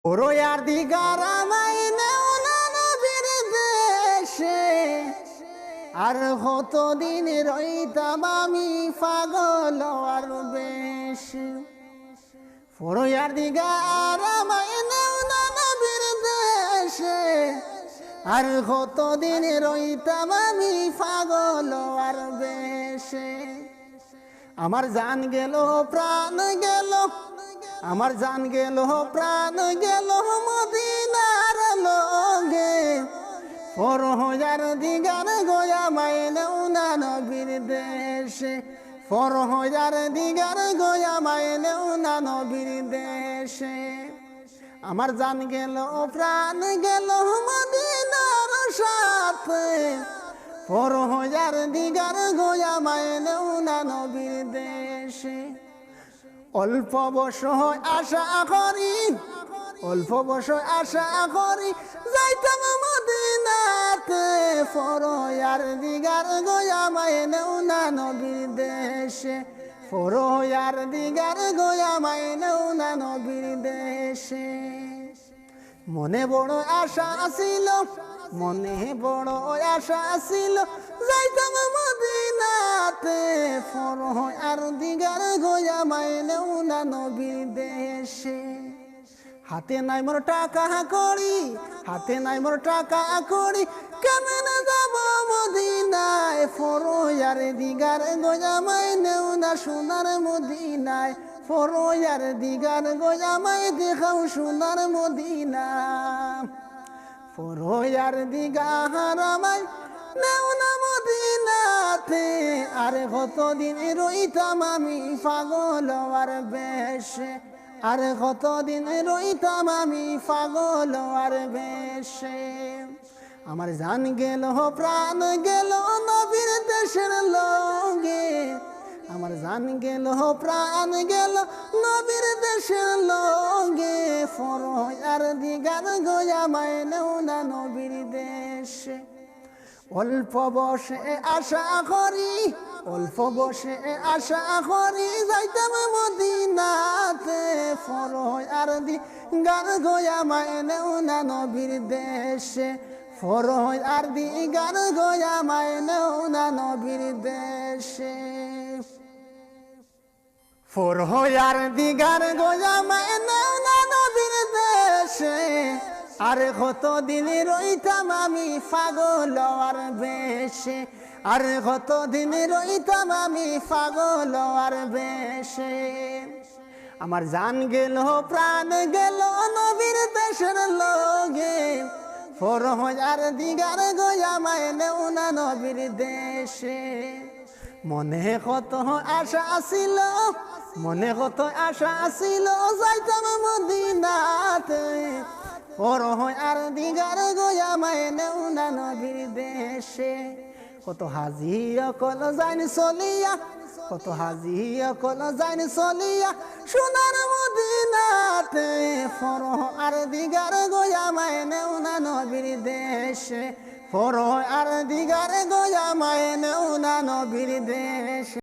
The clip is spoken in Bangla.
ওরয়ার দিগারা মাইনে নবীর দেশে আর কতদিন রইতাম আমি পাগল আর বেশি। ওরয়ার দিগারা মাইনে নবীর দেশে আর কতদিন রইতাম আমি পাগল আর বেশি। আমার জান গেল প্রাণ গেল, আমার জান গেল প্রাণ গেল মদিনার লগে। ফরহার দিগার গোয়া মাইনে উনা নবীর দেশে, ফরহার দিগার গোয়া মাইনে উনা নবীর দেশে। আমার জান গেল প্রাণ গেল মদিনার সাথে, ফরহার দিগার গোয়া মাইনে উনা নবীর দেশে। অল্প বসয় আশা করি, অল্প বসয় আশা করি যাইতাম মদিনাতে। ফরহার দিগার গোয়া মাইনে উনা নবীর দেশে, ফরহার দিগার গোয়া মাইনে উনা নবীর দেশে। মনে বড় আশা ছিল, মনে বড় আশা ছিল যাইতাম মদিনাতে। ফরহার দিগার গোয়া মাইনে উনা নবীর দেশে। হাতে নাই মোর টাকা করি, হাতে নাই মোর টাকা করি কেমনে যাব মদিনায়। ফরহার দিগার গোয়া মাইনে উনা সোনার মদিনায়, ফরহার দিগার গোয়া মাই দেখাও সোনার মদিনা। ফরহার দিগার আমায় নেওনা মদিনাতে, আর কতদিন রইতাম আমি পাগল আর বেশে, আর কতদিন রইতাম আমি পাগল আর বেশে। আমার জান গেল প্রাণ গেল নবীর দেশের লগে, আমার জান গেল প্রাণ গেল নবীর দেশের লগে। ফরহার দিগার গোয়া মাইনে উনা নবীর দেশে। অল্প বসে আশা করি, অল্প বসে আশা করি যাইতাম মদিনাতে। ফরহার দিগার গোয়া মাইনে উনা নবীর দেশে, ফরহার দিগার গোয়া মাইনে উনা নবীর দেশে। ফরহার দিগার গোয়া মাইনে উনা নবীর দেশে, আর কতদিন রইতাম আমি পাগল আর বেশে, আর কতদিন রইতাম আমি পাগল আর বেশে। আমার জান গেল প্রাণ গেল নবীর দেশের লগে। ফরহার দিগার গোয়া মাইনে উনা নবীর দেশে। মনে কত আশা ছিল, মনে কত আশা ছিল যাইতাম মদিনাতে। ফরহার দিগার গোয়া মাইনে উনা নবীর দেশে। কত হাজি অকল যাইন চলিয়া, কত হাজি অকল যাইন চলিয়া সোনার মদিনাতে। ফরহার দিগার গোয়া মাইনে উনা নবীর দেশে, ফরহার দিগার গোয়া মাইনে উনা নবীর দেশে।